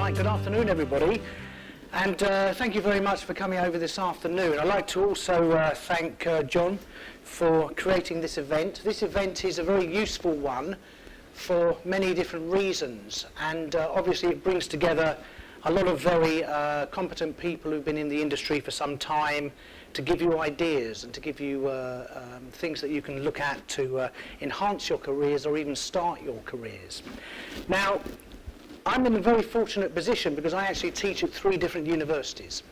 Right, good afternoon everybody, and thank you very much for coming over this afternoon. I'd like to also thank John for creating this event. This event is a very useful one for many different reasons, and obviously it brings together a lot of very competent people who've been in the industry for some time to give you ideas and to give you things that you can look at to enhance your careers or even start your careers. Now, I'm in a very fortunate position because I actually teach at 3 different universities.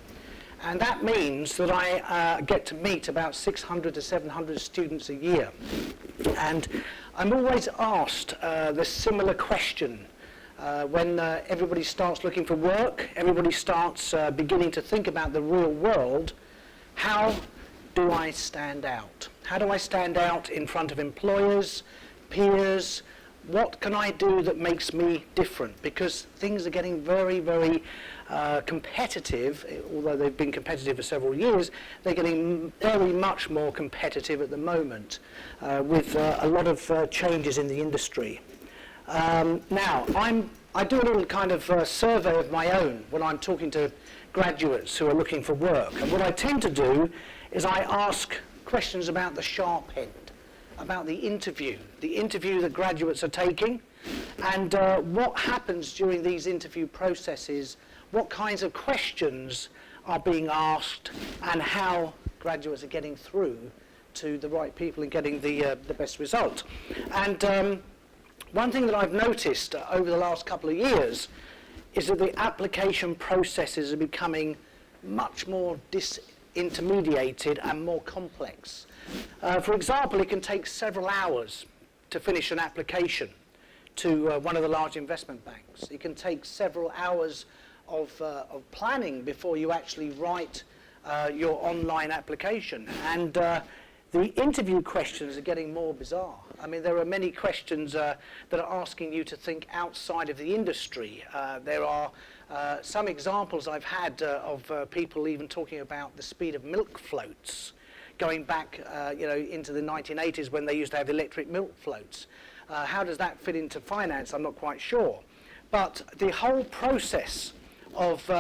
And that means that I get to meet about 600 to 700 students a year. And I'm always asked the similar question when everybody starts looking for work, everybody starts beginning to think about the real world. How do I stand out? How do I stand out in front of employers, peers? What can I do that makes me different? Because things are getting very, very competitive. Although they've been competitive for several years, they're getting very much more competitive at the moment with a lot of changes in the industry. Now, I do a little kind of survey of my own when I'm talking to graduates who are looking for work. And what I tend to do is I ask questions about the sharp end, about the interview that graduates are taking, and what happens during these interview processes, what kinds of questions are being asked, and how graduates are getting through to the right people and getting the best result. And one thing that I've noticed over the last couple of years is that the application processes are becoming much more disintermediated and more complex. For example, it can take several hours to finish an application to one of the large investment banks. It can take several hours of planning before you actually write your online application. And the interview questions are getting more bizarre. I mean, there are many questions that are asking you to think outside of the industry. There are some examples I've had of people even talking about the speed of milk floats, going back into the 1980s when they used to have electric milk floats. How does that fit into finance? I'm not quite sure. But the whole process of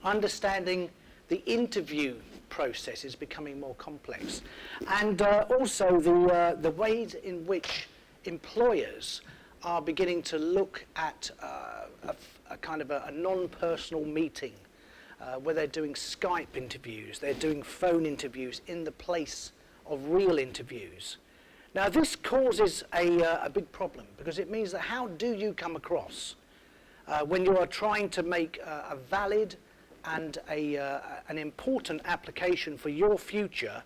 understanding the interview process is becoming more complex. And also the ways in which employers are beginning to look at a kind of a non-personal meeting where they're doing Skype interviews, they're doing phone interviews in the place of real interviews. Now this causes a big problem, because it means that how do you come across when you are trying to make a valid and an important application for your future,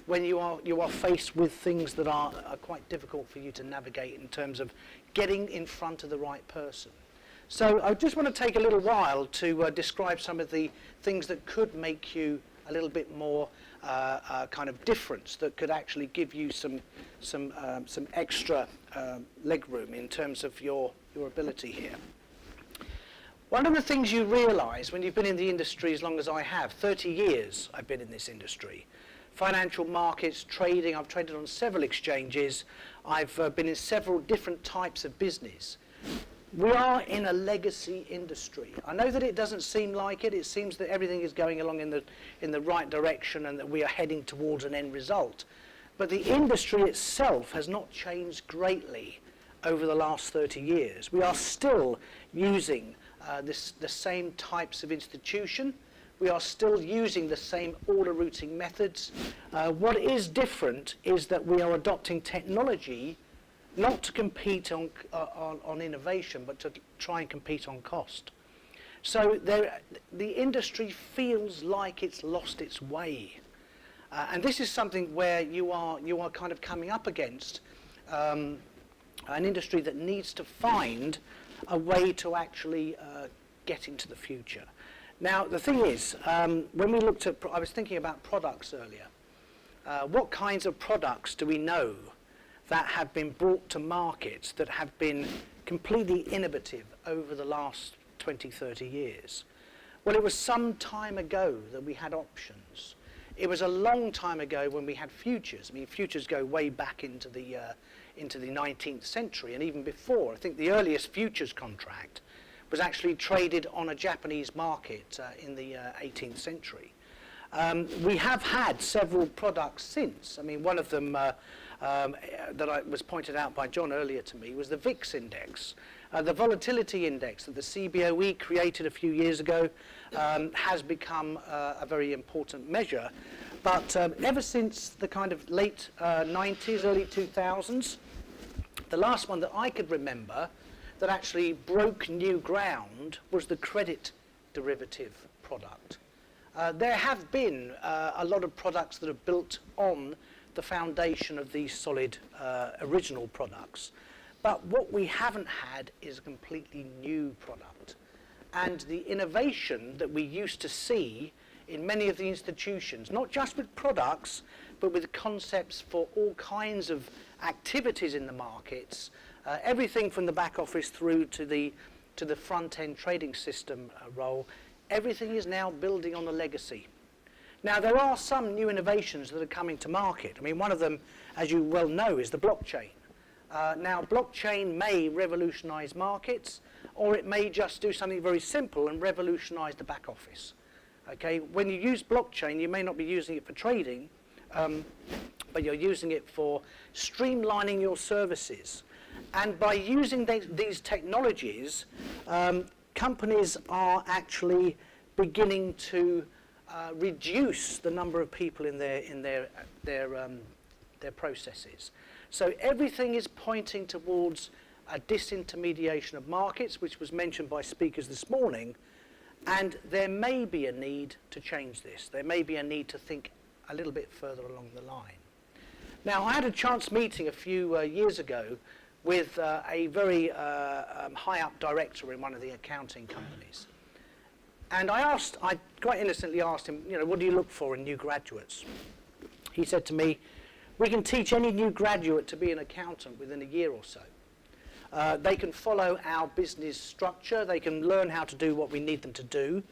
when you are faced with things that are quite difficult for you to navigate in terms of getting in front of the right person. So I just want to take a little while to describe some of the things that could make you a little bit more kind of difference, that could actually give you some extra leg room in terms of your ability here. One of the things you realise when you've been in the industry as long as I have, 30 years I've been in this industry, financial markets, trading, I've traded on several exchanges, I've been in several different types of business. We are in a legacy industry. I know that it doesn't seem like it. It seems that everything is going along in the right direction and that we are heading towards an end result. But the industry itself has not changed greatly over the last 30 years. We are still using the same types of institution. We are still using the same order routing methods. What is different is that we are adopting technology not to compete on innovation, but to try and compete on cost. So the industry feels like it's lost its way. And this is something where you are kind of coming up against an industry that needs to find a way to actually get into the future. Now, the thing is, when we looked at, I was thinking about products earlier. What kinds of products do we know that have been brought to markets that have been completely innovative over the last 20, 30 years? Well, it was some time ago that we had options. It was a long time ago when we had futures. I mean, futures go way back into the 19th century and even before. I think the earliest futures contract was actually traded on a Japanese market in the 18th century. We have had several products since. I mean, one of them that was pointed out by John earlier to me was the VIX index. The volatility index that the CBOE created a few years ago has become a very important measure. But ever since the kind of late 90s, early 2000s, the last one that I could remember that actually broke new ground was the credit derivative product. There have been a lot of products that are built on the foundation of these solid original products. But what we haven't had is a completely new product. And the innovation that we used to see in many of the institutions, not just with products, but with concepts for all kinds of activities in the markets, everything from the back office through to the front-end trading system role, everything is now building on a legacy. Now, there are some new innovations that are coming to market. I mean, one of them, as you well know, is the blockchain. Now, blockchain may revolutionize markets, or it may just do something very simple and revolutionize the back office. Okay, when you use blockchain, you may not be using it for trading, but you're using it for streamlining your services. And by using these technologies, companies are actually beginning to reduce the number of people in their processes. So everything is pointing towards a disintermediation of markets, which was mentioned by speakers this morning, and there may be a need to change this. There may be a need to think a little bit further along the line. Now, I had a chance meeting a few years ago with a very high-up director in one of the accounting companies. And I quite innocently asked him, you know, what do you look for in new graduates? He said to me, we can teach any new graduate to be an accountant within a year or so. They can follow our business structure, they can learn how to do what we need them to do,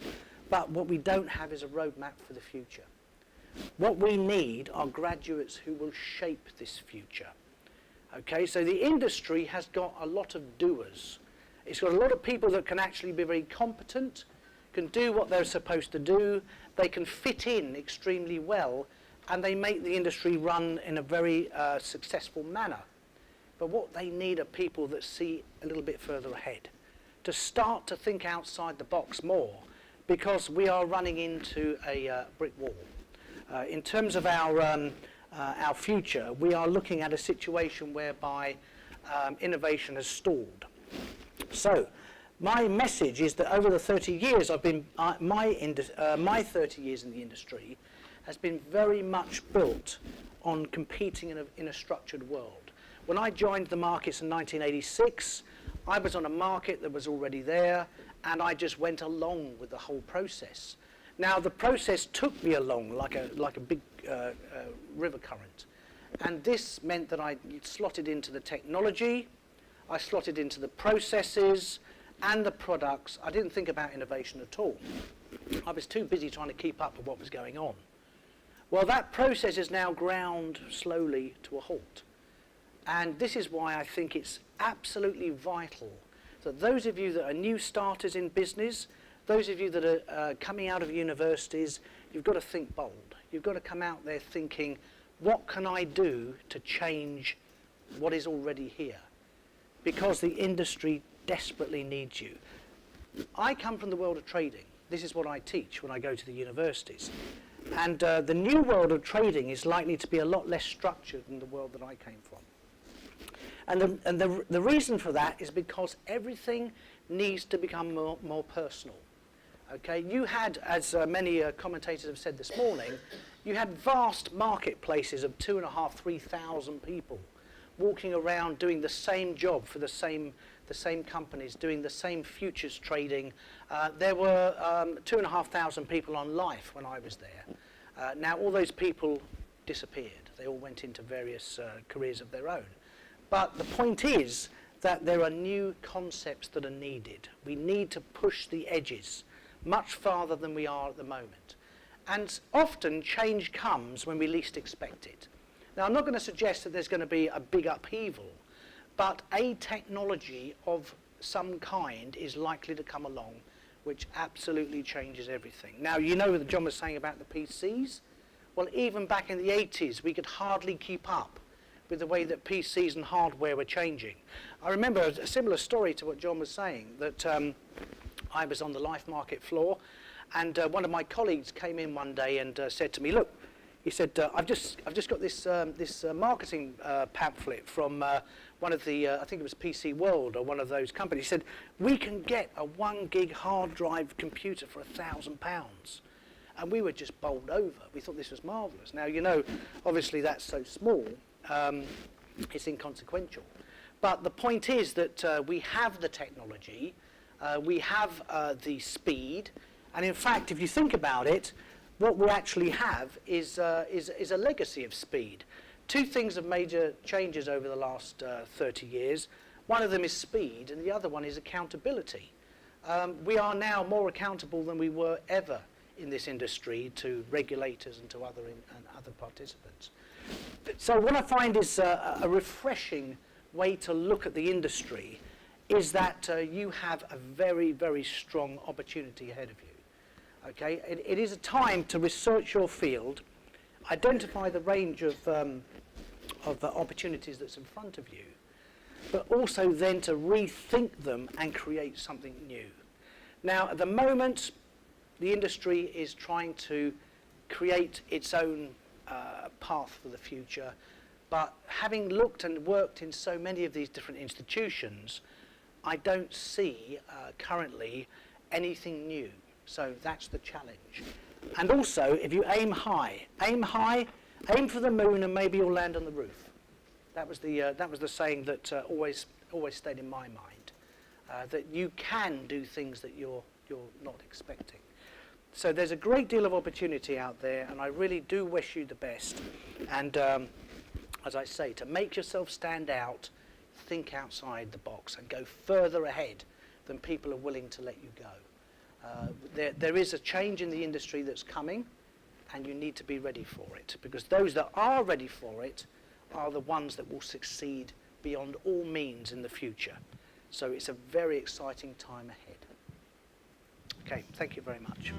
but what we don't have is a roadmap for the future. What we need are graduates who will shape this future. Okay, so the industry has got a lot of doers. It's got a lot of people that can actually be very competent, can do what they're supposed to do, they can fit in extremely well, and they make the industry run in a very successful manner. But what they need are people that see a little bit further ahead, to start to think outside the box more, because we are running into a brick wall. In terms of our future, we are looking at a situation whereby innovation has stalled. So, my message is that over the 30 years I've been, my 30 years in the industry has been very much built on competing in a structured world. When I joined the markets in 1986, I was on a market that was already there, and I just went along with the whole process. Now, the process took me along like a big river current, and this meant that I slotted into the technology, I slotted into the processes and the products. I didn't think about innovation at all. I was too busy trying to keep up with what was going on. Well, that process is now ground slowly to a halt. And this is why I think it's absolutely vital that those of you that are new starters in business, those of you that are coming out of universities, you've got to think bold. You've got to come out there thinking, what can I do to change what is already here? Because the industry desperately needs you. I come from the world of trading. This is what I teach when I go to the universities. And the new world of trading is likely to be a lot less structured than the world that I came from. And the reason for that is because everything needs to become more personal. Okay, you had, as many commentators have said this morning, you had vast marketplaces of 2,500, 3,000 people walking around doing the same job for the same companies, doing the same futures trading. There were 2,500 people on Life when I was there. Now all those people disappeared. They all went into various careers of their own. But the point is that there are new concepts that are needed. We need to push the edges much farther than we are at the moment. And often change comes when we least expect it. Now, I'm not going to suggest that there's going to be a big upheaval, but a technology of some kind is likely to come along which absolutely changes everything. Now, you know what John was saying about the PCs? Well, even back in the 80s, we could hardly keep up with the way that PCs and hardware were changing. I remember a similar story to what John was saying, that I was on the life market floor, and one of my colleagues came in one day and said to me, look, he said, I've just got this marketing pamphlet from one of the, I think it was PC World or one of those companies. He said, we can get a 1 gig hard drive computer for £1,000. And we were just bowled over. We thought this was marvellous. Now, you know, obviously that's so small, it's inconsequential. But the point is that we have the technology, we have the speed, and in fact, if you think about it, what we actually have is a legacy of speed. Two things have major changes over the last 30 years. One of them is speed, and the other one is accountability. We are now more accountable than we were ever in this industry to regulators and to other participants. So what I find is a refreshing way to look at the industry is that you have a very, very strong opportunity ahead of you. Okay, it is a time to research your field, identify the range of opportunities that's in front of you, but also then to rethink them and create something new. Now, at the moment, the industry is trying to create its own path for the future, but having looked and worked in so many of these different institutions, I don't see currently anything new. So that's the challenge. And also, if you aim high, aim for the moon, and maybe you'll land on the roof. That was the saying that always stayed in my mind. That you can do things that you're not expecting. So there's a great deal of opportunity out there, and I really do wish you the best. And as I say, to make yourself stand out, think outside the box and go further ahead than people are willing to let you go. There is a change in the industry that's coming, and you need to be ready for it, because those that are ready for it are the ones that will succeed beyond all means in the future. So it's a very exciting time ahead. Okay, thank you very much.